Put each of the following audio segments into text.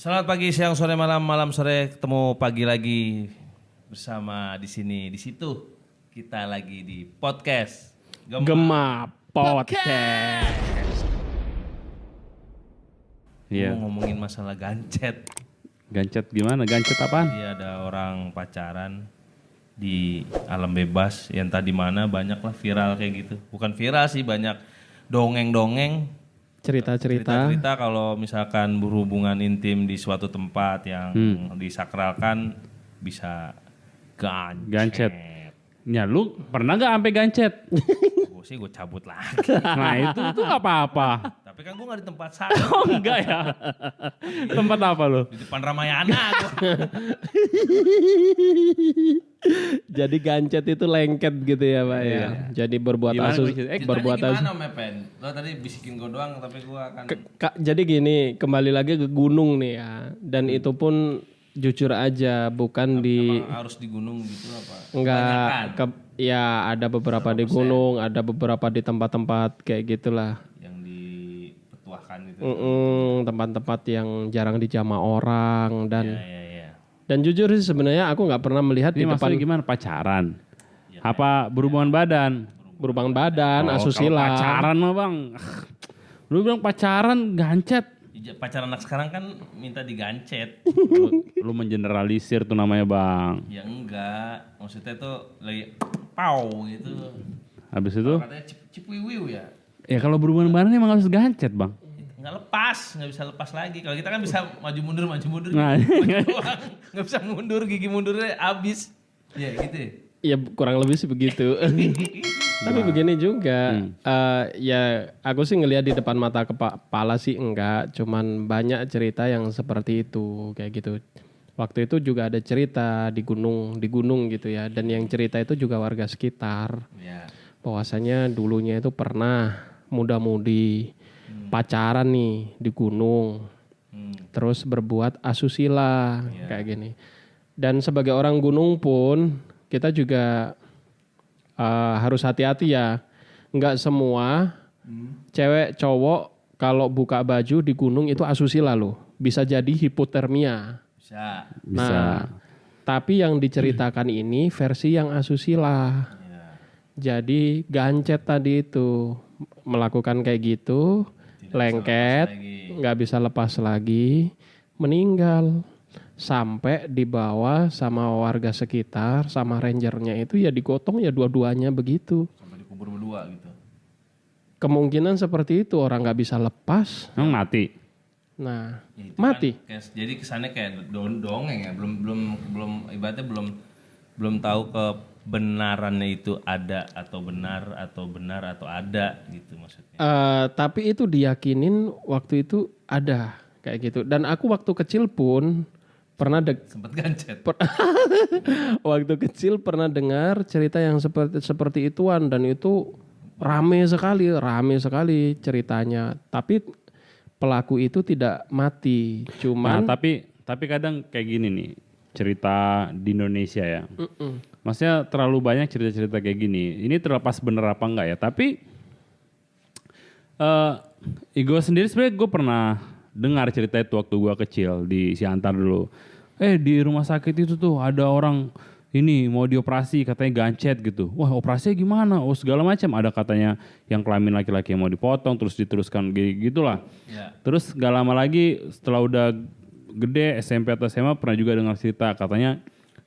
Selamat pagi, siang, sore, malam, malam, sore, ketemu pagi lagi bersama di sini, di situ. Kita lagi di podcast Gema Podcast. Iya. Ngomongin masalah gancet. Gancet gimana? Gancet apaan? Iya, ada orang pacaran di alam bebas, yang entah di mana, banyak lah viral kayak gitu. Bukan viral sih, banyak dongeng-dongeng. Cerita-cerita kalau misalkan berhubungan intim di suatu tempat yang disakralkan bisa gancet. Ya lu pernah gak sampai gancet? Gue sih gue cabut lagi. Nah itu gak apa-apa. Tapi kan gue gak di tempat sana. Oh enggak ya? Tempat apa lu? Di depan Ramayana gue. Jadi gancet itu lengket gitu ya Pak ya. Jadi berbuat asus. Berbuat gimana Mepen? Lo tadi bisikin gue doang tapi gue akan. Jadi gini, kembali lagi ke gunung nih ya. Dan itu pun jujur aja bukan harus di gunung gitu apa? Enggak. Ya ada beberapa di gunung, ada beberapa di tempat-tempat kayak gitulah. Yang dipetuahkan gitu. Tempat-tempat yang jarang dijamah orang dan. Iya. Dan jujur sih sebenarnya aku nggak pernah melihat ini di depan. Ini gimana pacaran? Ya, apa berhubungan badan? Berhubungan badan, asusila. Pacaran mah bang. Lu bilang pacaran gancet. Pacaran anak sekarang kan minta digancet. Lu mengeneralisir tuh namanya bang. Ya enggak, maksudnya tuh lagi pau gitu. Habis itu? Katanya cipuiwiu ya. Ya kalau berhubungan badan emang harus gancet bang. Nggak bisa lepas lagi. Kalau kita kan bisa maju mundur. Nah, Nggak bisa mundur, gigi mundurnya habis. Ya gitu. Ya kurang lebih sih begitu. Tapi begini juga, ya aku sih ngelihat di depan mata kepala sih enggak. Cuman banyak cerita yang seperti itu, kayak gitu. Waktu itu juga ada cerita di gunung gitu ya. Dan yang cerita itu juga warga sekitar. Ya. Bahwasanya dulunya itu pernah muda-mudi pacaran nih di gunung, terus berbuat asusila kayak gini. Dan sebagai orang gunung pun kita juga harus hati-hati ya. Nggak semua cewek cowok kalau buka baju di gunung itu asusila loh. Bisa jadi hipotermia. Bisa. Nah, tapi yang diceritakan ini versi yang asusila. Jadi gancet tadi itu melakukan kayak gitu. Lengket, nggak bisa lepas lagi, meninggal. Sampai dibawa sama warga sekitar, sama rangernya itu ya digotong ya dua-duanya begitu. Sampai dikubur berdua gitu. Kemungkinan seperti itu, orang nggak bisa lepas. Mati. Nah, ya, mati. Kan, jadi kesannya kayak dongeng ya, belum ibaratnya belum tahu kebenarannya itu ada atau benar atau ada gitu maksudnya. Tapi itu diyakinin waktu itu ada kayak gitu. Dan aku waktu kecil pun pernah sempat gancet. Waktu kecil pernah dengar cerita yang seperti ituan dan itu rame sekali ceritanya. Tapi pelaku itu tidak mati, cuman. Nah, tapi kadang kayak gini nih cerita di Indonesia ya. Maksudnya terlalu banyak cerita-cerita kayak gini. Ini terlepas bener apa enggak ya. Tapi gue sendiri sebenarnya gue pernah dengar cerita itu waktu gue kecil di Siantar dulu. Di rumah sakit itu tuh ada orang ini mau dioperasi katanya gancet gitu. Wah operasinya gimana? Oh segala macam. Ada katanya yang kelamin laki-laki yang mau dipotong terus diteruskan gitulah. Yeah. Terus gak lama lagi setelah udah gede SMP atau SMA pernah juga dengar cerita katanya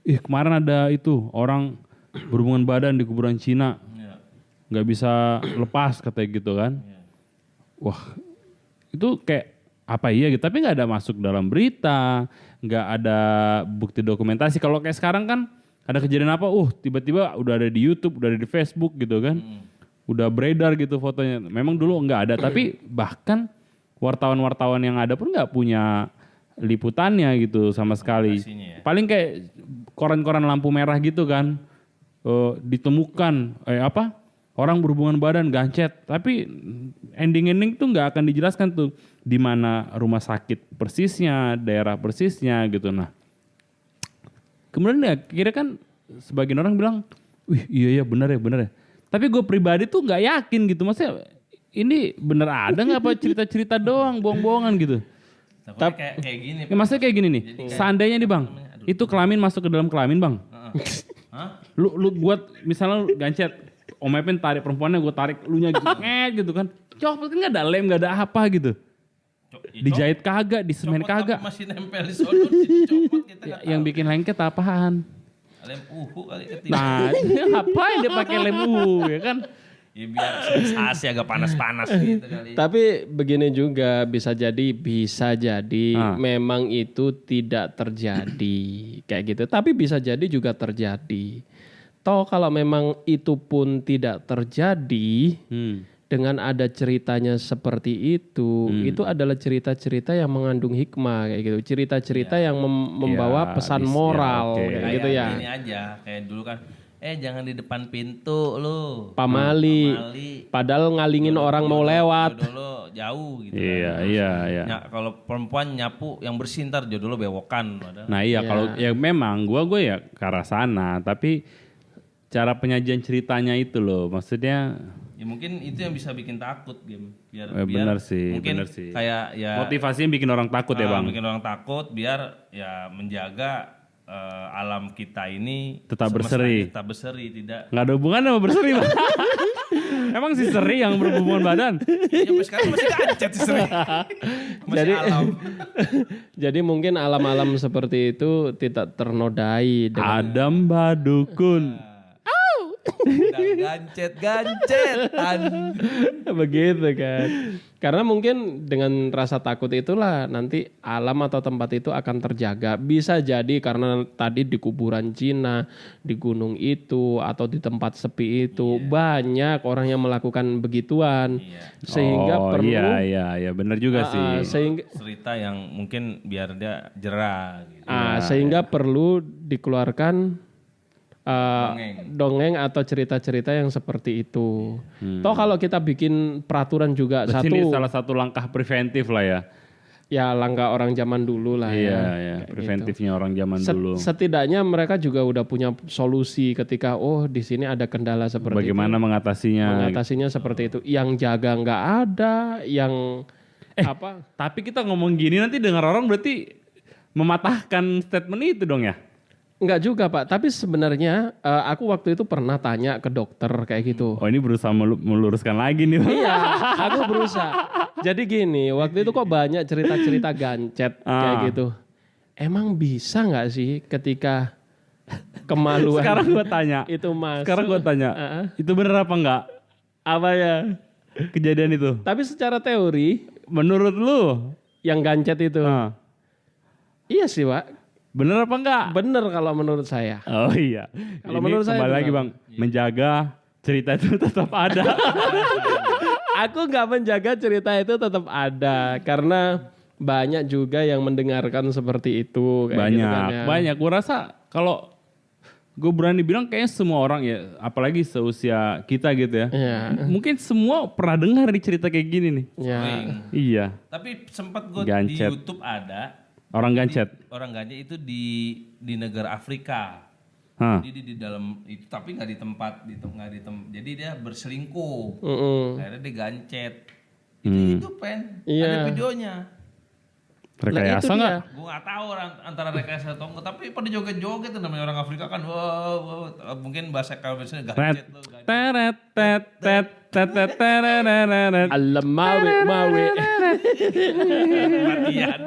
kemarin ada itu orang berhubungan badan di kuburan Cina nggak bisa lepas katanya gitu kan. Wah itu kayak apa iya gitu tapi nggak ada masuk dalam berita, nggak ada bukti dokumentasi. Kalau kayak sekarang kan ada kejadian apa tiba-tiba udah ada di YouTube, udah ada di Facebook gitu kan, udah beredar gitu fotonya. Memang dulu nggak ada tapi bahkan wartawan-wartawan yang ada pun nggak punya liputannya gitu sama sekali. Ya. Paling kayak koran-koran lampu merah gitu kan. Ditemukan orang berhubungan badan gancet, tapi ending tuh nggak akan dijelaskan tuh di mana rumah sakit persisnya, daerah persisnya gitu. Nah, kemudian ya kira kan sebagian orang bilang, wih iya benar ya. Tapi gue pribadi tuh nggak yakin gitu, maksudnya ini bener ada nggak apa cerita-cerita doang, bohong-bohongan gitu. Takutnya kayak gini. Ya, maksudnya kayak gini nih. Seandainya nih bang, itu kelamin masuk ke dalam kelamin bang. Hah? Lu buat misalnya lu gancet, Om Epin tarik perempuannya, gue tarik lunya gitu kan. Copot kan nggak ada lem, nggak ada apa gitu. Dijahit kagak, di semen kagak. Masih nempel di sono, dicopot kita nggak Yang bikin lengket apaan? lem kali ketiba. Nah, ngapain dia pakai lem ya kan? Ya biar sensasi agak panas-panas gitu kali. Tapi begini juga bisa jadi memang itu tidak terjadi kayak gitu. Tapi bisa jadi juga terjadi. Toh kalau memang itu pun tidak terjadi dengan ada ceritanya seperti itu adalah cerita-cerita yang mengandung hikmah kayak gitu. Cerita-cerita yang membawa pesan moral kayak gitu ya. Ini aja kayak dulu kan. Jangan di depan pintu lu. Pamali. Padahal ngalingin orang mau lewat. Jodoh lo jauh gitu. Iya. Kalau perempuan nyapu yang bersih ntar jodoh lo bewokan. Padahal. Nah iya kalau ya memang gue ya ke arah sana, tapi cara penyajian ceritanya itu loh, maksudnya. Ya mungkin itu yang bisa bikin takut game. Biar bener sih. Kayak ya. Motivasinya bikin orang takut ya bang. Bikin orang takut biar ya menjaga alam kita ini tetap berseri, tidak. Nggak ada hubungan sama berseri, Bang. Emang si seri yang berhubungan badan? Ya, sampai sekarang masih gancet si seri. Masih alam. Jadi mungkin alam-alam seperti itu tidak ternodai dengan Adam Badukun. Gancet-gancetan. begitu kan. Karena mungkin dengan rasa takut itulah nanti alam atau tempat itu akan terjaga. Bisa jadi karena tadi di kuburan Cina, di gunung itu atau di tempat sepi itu banyak orang yang melakukan begituan. Sehingga perlu Iya, benar juga sih. Sehingga cerita yang mungkin biar dia jerah gitu. Sehingga perlu dikeluarkan dongeng atau cerita-cerita yang seperti itu. Toh kalau kita bikin peraturan juga Berarti ini salah satu langkah preventif lah ya. Ya langkah orang zaman dulu lah Iya, preventifnya orang zaman dulu. Setidaknya mereka juga udah punya solusi ketika di sini ada kendala seperti Bagaimana itu. mengatasinya seperti itu. Yang jaga nggak ada, yang apa? Tapi kita ngomong gini nanti dengar orang berarti mematahkan statement itu dong ya? Enggak juga Pak, tapi sebenarnya aku waktu itu pernah tanya ke dokter kayak gitu. Oh ini berusaha meluruskan lagi nih. Iya, aku berusaha. Jadi gini, waktu itu kok banyak cerita-cerita gancet kayak gitu. Emang bisa nggak sih ketika kemaluan Sekarang gue tanya. itu masuk? Sekarang gue tanya, itu bener apa enggak? Apa ya? Kejadian itu? Tapi secara teori, Menurut lu? yang gancet itu, iya sih Pak. Bener apa enggak? Bener kalau menurut saya. Oh iya. Kalau Ini menurut saya kembali lagi benar. Bang, menjaga cerita itu tetap ada. Aku nggak menjaga cerita itu tetap ada karena banyak juga yang mendengarkan seperti itu. Kayak gitu kan ya. Banyak. Gue rasa kalau gue berani bilang kayaknya semua orang ya, apalagi seusia kita gitu ya. Iya. Mungkin semua pernah dengar nih cerita kayak gini nih. Ya. Iya. Tapi sempat gue di Gancet. YouTube ada. Orang gancet. Orang gancet itu di negara Afrika. Hah. Jadi di dalam itu tapi nggak di tempat jadi dia berselingkuh. Akhirnya dia gancet. Itu pen. Iya. Ada videonya. Rekayasa itu nggak? dia. Gue nggak tahu antara rekayasa atau enggak, tapi pada joget-joget tuh namanya orang Afrika kan. Wow, mungkin bahasa kalau biasanya gancet lo. Teret, tet, tet, tet, tet, tereret. Alam mawe. Matian.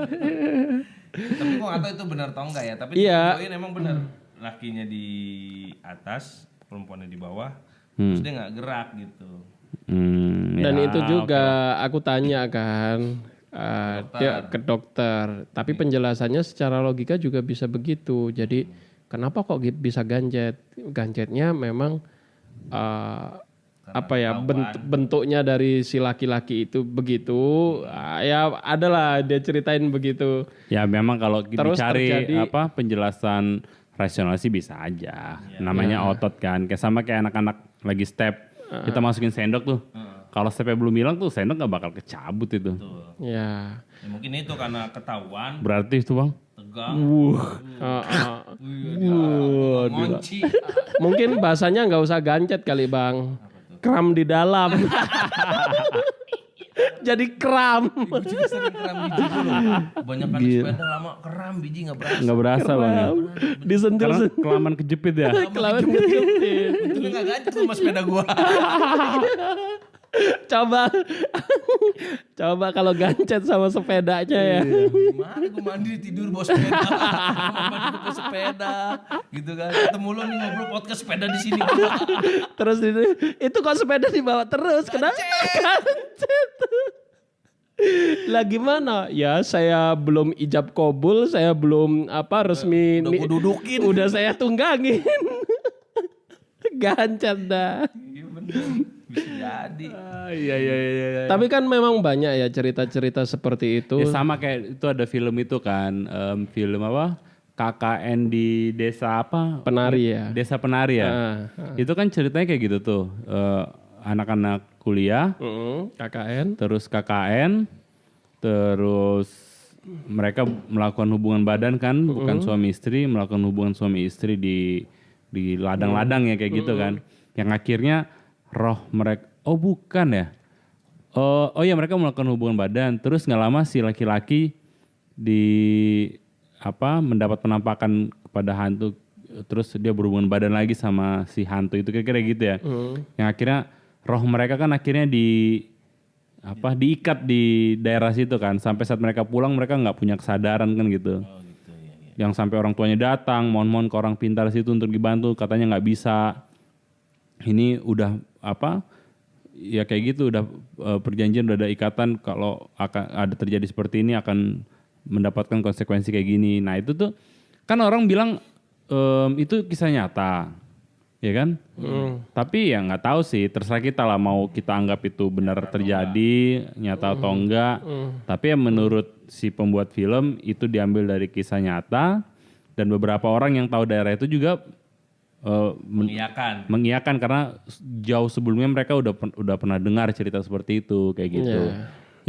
Tapi gue nggak tahu itu benar atau enggak ya. Tapi di Iya. videoin emang benar. Lakinya di atas, perempuannya di bawah. Terus dia nggak gerak gitu. Dan Ya, itu juga aku tanya kan dia ke dokter. Tapi penjelasannya secara logika juga bisa begitu. Jadi kenapa kok bisa gancet? Gancetnya memang bentuknya dari si laki-laki itu begitu. Ya adalah dia ceritain begitu. Ya memang kalau Terus dicari terjadi- penjelasan rasional sih bisa aja. Namanya otot kan. Kayak sama kayak anak-anak lagi step. Kita masukin sendok tuh. Kalau stepnya belum hilang tuh sendok gak bakal kecabut itu. Ya. Ya, mungkin itu karena ketahuan, Berarti itu Bang. tegang, ngonci. Mungkin bahasanya nggak usah gancet kali Bang. Kram di dalam. Jadi kram. Gue juga sering kram biji dulu. Kebanyakan sepeda lama kram biji nggak berasa. Nggak berasa Bang. Ya? Disentil. Karena kelamaan kejepit ya. Kelamin kejepit. Untungnya nggak ganjel sama sepeda gue. Coba kalau gancet sama sepedanya ya. Gimana gue mandi tidur bawa sepeda. Mandi bawa sepeda. Gitu kan. Ketemu lo nih ngobrol podcast sepeda di sini. Terus itu kok sepeda dibawa terus. Kenapa? Gancet. Lah gimana? Ya saya belum ijab kabul, saya belum resmi. Udah gue dudukin. Udah saya tunggangin. Gancet dah. Iya bener. Bisa jadi. Iya. Tapi kan memang banyak ya cerita-cerita seperti itu. Ya sama kayak itu ada film itu kan, film apa? KKN di desa apa? Penari ya. Desa Penari ya. Itu kan ceritanya kayak gitu tuh. Anak-anak kuliah, KKN. terus KKN, terus mereka melakukan hubungan badan kan, bukan suami istri, melakukan hubungan suami istri di ladang-ladang ya kayak gitu kan. Yang akhirnya roh mereka, oh bukan ya. Oh ya mereka melakukan hubungan badan, terus nggak lama si laki-laki mendapat penampakan kepada hantu, terus dia berhubungan badan lagi sama si hantu itu kira-kira gitu ya. Yang akhirnya roh mereka kan akhirnya diikat di daerah situ kan, sampai saat mereka pulang mereka nggak punya kesadaran kan gitu. Oh gitu ya. Yang sampai orang tuanya datang, mohon-mohon ke orang pintar situ untuk dibantu, katanya nggak bisa. Ini udah ya kayak gitu, udah perjanjian, udah ada ikatan kalau akan ada terjadi seperti ini akan mendapatkan konsekuensi kayak gini. Nah itu tuh kan orang bilang itu kisah nyata, ya kan? Tapi ya nggak tahu sih, terserah kita lah mau kita anggap itu benar terjadi, nyata atau enggak. Tapi ya menurut si pembuat film itu diambil dari kisah nyata, dan beberapa orang yang tahu daerah itu juga mengiyakan karena jauh sebelumnya mereka udah pernah dengar cerita seperti itu kayak gitu.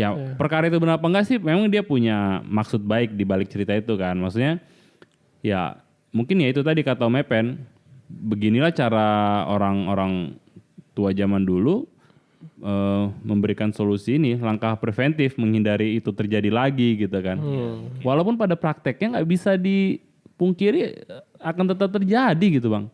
Ya perkara itu benar apa enggak sih? Memang dia punya maksud baik di balik cerita itu kan. Maksudnya ya mungkin ya itu tadi kata Om Epen, beginilah cara orang-orang tua zaman dulu memberikan solusi ini, langkah preventif menghindari itu terjadi lagi gitu kan. Walaupun pada prakteknya nggak bisa dipungkiri akan tetap terjadi gitu Bang.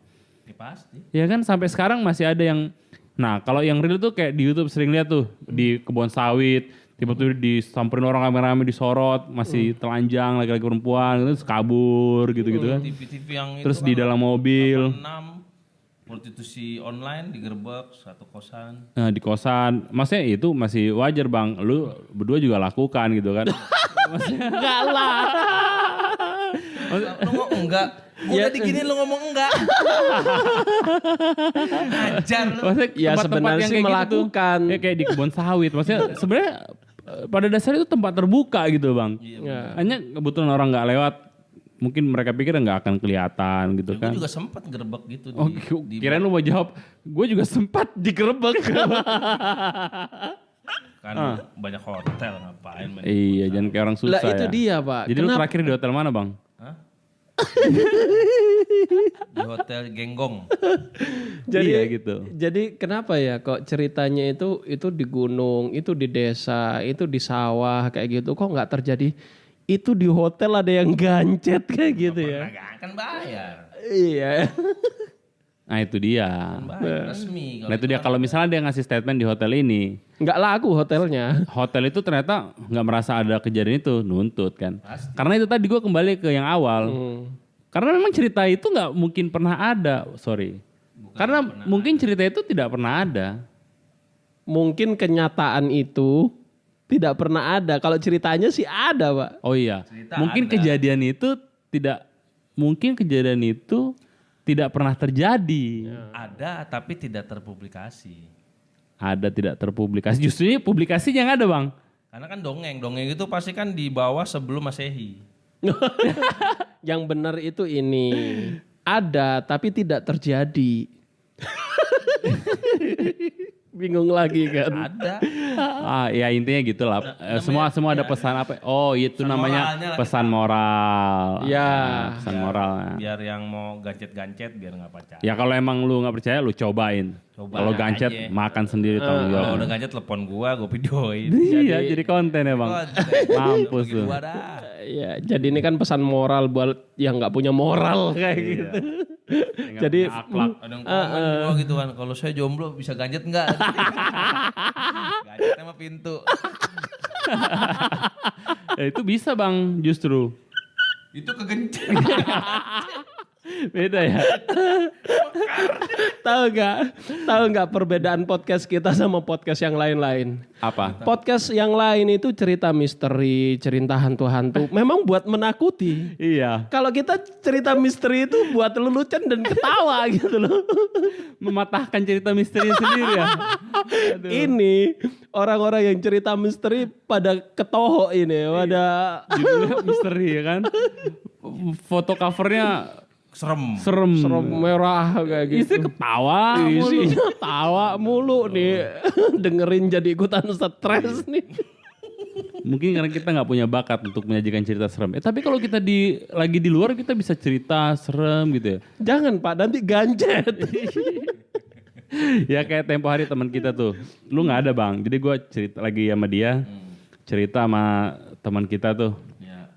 Ya pasti. Ya kan sampai sekarang masih ada yang, nah kalau yang real tuh kayak di YouTube sering lihat tuh di kebun sawit, tiba-tiba disamperin orang rame-rame disorot, masih telanjang laki-laki perempuan, terus kabur gitu-gitu kan. TV-TV yang Terus itu di dalam mobil. 6 prostitusi online digerebek satu kosan. Nah di kosan, maksudnya itu masih wajar Bang, lu berdua juga lakukan gitu kan. Enggak lah. Lu ngomong enggak? Udah diginiin lu ngomong enggak. Ajar lu. Maksudnya Ya, tempat-tempat sebenarnya yang sih kayak gitu tuh, melakukan. ya kayak di kebun sawit. Maksudnya sebenarnya pada dasarnya itu tempat terbuka gitu Bang. Hanya kebetulan orang nggak lewat, mungkin mereka pikir nggak akan kelihatan gitu kan. Gue juga sempat gerebek gitu. Oh, kirain lu mau jawab, gue juga sempat digerebek. Kan banyak hotel ngapain main. Iya, jangan kayak orang susah Lah itu ya. dia Pak. Jadi lu terakhir di hotel mana Bang? Hah? Di hotel Genggong. Jadi Iya gitu. Jadi kenapa ya kok ceritanya itu di gunung, itu di desa, itu di sawah kayak gitu, kok nggak terjadi itu di hotel ada yang gancet kayak gitu ya? Kan bayar. Iya. Nah itu dia. Bayar resmi. Nah itu dia, kalau misalnya dia ngasih statement di hotel ini, Nggak laku hotelnya. hotel itu ternyata nggak merasa ada kejadian itu, nuntut kan. Karena itu tadi gue kembali ke yang awal. Karena memang cerita itu nggak mungkin pernah ada, Karena mungkin cerita itu tidak pernah ada. Mungkin kenyataan itu tidak pernah ada. Kalau ceritanya sih ada Pak. Oh iya, Cerita mungkin ada. kejadian itu tidak pernah terjadi. Ada tapi tidak terpublikasi. Ada tidak terpublikasi. Justru ini publikasi yang ada Bang. Karena kan dongeng itu pasti kan di bawah sebelum Masehi. Yang benar itu ini. Ada tapi tidak terjadi. Bingung lagi kan. Ada. Ya intinya gitulah. Semua ada pesan apa? Oh, itu Pesan namanya moralnya lah pesan moral. Ya. Pesan moral. Biar yang mau gancet-gancet biar nggak pacaran. Ya kalau emang lu nggak percaya, lu cobain. Kalau gancet aja. makan sendiri tanggung Kalau jawab. udah gancet telepon gua videoin. Iya, jadi konten ya bang. Mampus Bagi tuh. gua dah. Ya, jadi ini kan pesan moral buat yang nggak punya moral kayak gitu. Jadi Akhlak. Ada yang komen juga gitu kan, kalau saya jomblo bisa gancet nggak? Gancet sama pintu. Itu bisa bang, justru. Itu kegencet. Beda ya. tahu nggak perbedaan podcast kita sama podcast yang lain-lain? Apa? Podcast yang lain itu cerita misteri, cerita hantu-hantu, memang buat menakuti. Iya. Kalau kita cerita misteri itu buat lelucon dan ketawa gitu loh. Mematahkan cerita misteri sendiri ya. Ini orang-orang yang cerita misteri pada ketoho ini, pada Judulnya misteri ya kan. Foto covernya Serem. serem. merah kayak gitu. Isi ketawa. mulu. Isinya tawa mulu nih. Dengerin jadi ikutan stres nih. Mungkin karena kita nggak punya bakat untuk menyajikan cerita serem. Tapi kalau kita lagi di luar kita bisa cerita serem gitu ya. Jangan Pak, nanti gancet. Ya kayak tempo hari teman kita tuh. Lu nggak ada bang. Jadi gue cerita lagi sama dia. Cerita sama teman kita tuh. Ya.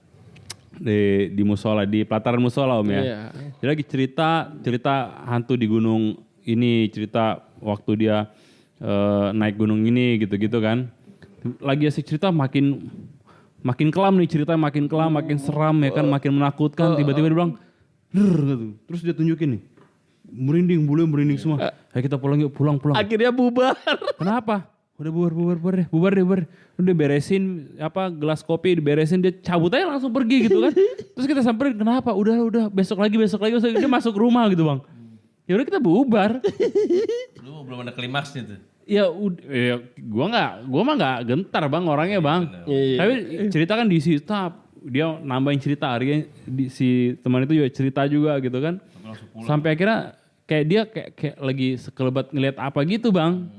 Di musola, di pelataran musola om ya. Iya. Dia lagi cerita hantu di gunung ini, cerita waktu dia naik gunung ini gitu-gitu kan. Lagi asik cerita makin kelam nih cerita, makin kelam, makin seram ya kan, makin menakutkan. Tiba-tiba dia bilang, gitu. Terus dia tunjukin nih, merinding, bule merinding semua. Ayo kita pulang yuk, pulang. Akhirnya bubar. Kenapa? Udah bubar deh. Udah beresin gelas kopi diberesin, dia cabut aja langsung pergi gitu kan. Terus kita samperin, kenapa? Udah besok lagi. Dia masuk rumah gitu bang. Ya udah kita bubar. Lu belum ada klimaksnya tuh. Ya gua mah nggak gentar bang orangnya bang. Tapi cerita kan disita, dia nambahin cerita akhirnya si teman itu juga cerita juga gitu kan. Sampai akhirnya kayak dia kayak lagi sekelebat ngeliat apa gitu bang.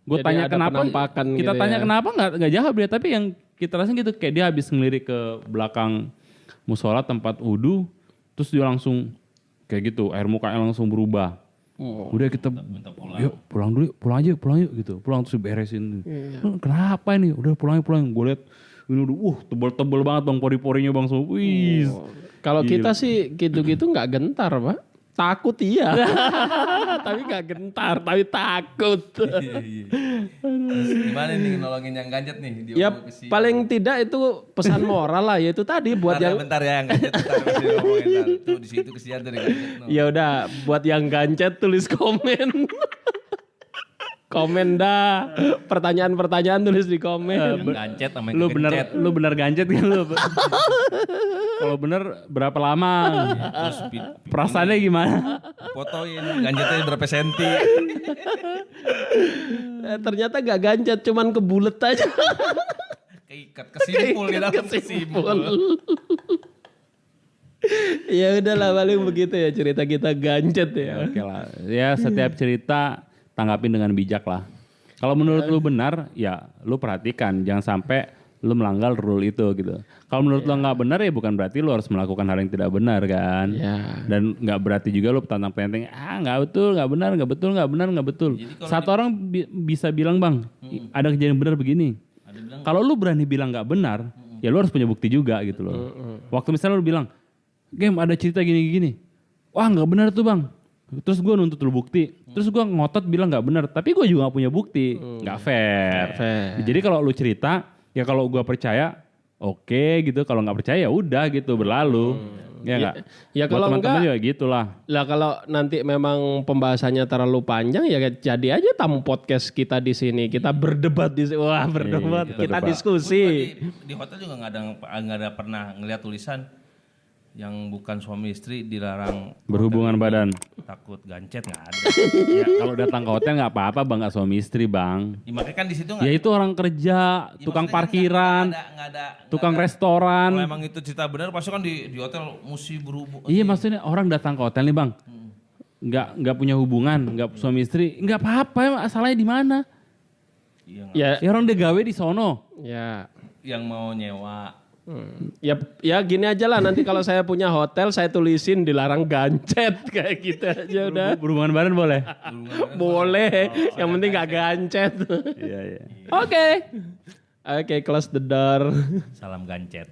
Gue Jadi tanya ada kenapa, penampakan kita gitu tanya ya. kenapa nggak jawab dia, tapi yang kita rasain gitu kayak dia habis ngelirik ke belakang musola tempat wudhu, terus dia langsung kayak gitu, air mukanya langsung berubah. Udah kita, yuk pulang dulu, pulang yuk gitu, pulang terus beresin. Kenapa ini? Udah pulang. Gue lihat ini udah, tebel-tebel banget bang, pori-porinya bang semua. Wih. Kalau kita sih gitu-gitu nggak gentar Pak. Takut iya. Tapi nggak gentar, tapi takut. Iya. Gimana nih nolongin yang gancet nih? Ya paling tidak itu pesan moral lah, yaitu tadi buat yang Bentar ya yang gancet. Bentar masih ngomongin ntar. Tuh di situ kesian tuh gancet. ya udah buat yang gancet tulis komen. Komen dah. Pertanyaan-pertanyaan tulis di komen. Yang gancet sama yang kegencet. Lu bener gancet kan lu? Kalau bener berapa lama? Terus Perasaannya gimana? fotoin gancetnya berapa senti. Ternyata gak gancet, cuman kebulet aja. Keikat kesimpul di dalam kesimpul. Ya udahlah paling begitu ya cerita kita gancet ya. Oke lah. Ya setiap cerita tanggapin dengan bijak lah. Kalau menurut lu benar, ya lu perhatikan. Jangan sampai lu melanggar rule itu gitu. Kalau menurut lu nggak benar ya bukan berarti lu harus melakukan hal yang tidak benar kan. Ya. Dan nggak berarti juga lu petantang-petantang, nggak betul, nggak benar, nggak betul, nggak benar, nggak betul. Satu orang bisa bilang bang, ada kejadian benar begini. Kalau lu berani bilang nggak benar, ya lu harus punya bukti juga gitu loh. Waktu misalnya lu bilang, Game ada cerita gini-gini, wah nggak benar tuh bang. Terus gue nuntut lu bukti, terus gue ngotot bilang nggak benar, tapi gue juga nggak punya bukti, nggak fair. Jadi kalau lu cerita, ya kalau gue percaya, oke gitu. Kalau nggak percaya ya udah gitu berlalu, ya nggak. Ya Buat kalau teman-teman enggak, juga gitulah. lah kalau nanti memang pembahasannya terlalu panjang ya jadi aja tamu podcast kita di sini. Kita berdebat di sini. Wah berdebat, kita diskusi. Di hotel juga nggak ada pernah ngeliat tulisan yang bukan suami istri dilarang Berhubungan badan. takut gancet, nggak ada. Ya kalau datang ke hotel nggak apa-apa bang, nggak suami istri bang. Ya, makanya kan di situ Ya itu orang kerja, tukang parkiran, nggak ada tukang kalau restoran. emang itu cerita benar pasti kan di hotel mesti berhubungan. Iya maksudnya orang datang ke hotel nih bang, nggak punya hubungan, nggak suami istri, nggak apa-apa, emang salahnya di mana? Ya, Ya orang dia gawe di sono. ya. yang mau nyewa. Ya gini aja lah, nanti kalau saya punya hotel saya tulisin dilarang gancet kayak gitu aja udah. Berhubungan badan boleh? Boleh, yang penting gak gancet. Iya, iya. Oke, close the door. Salam gancet.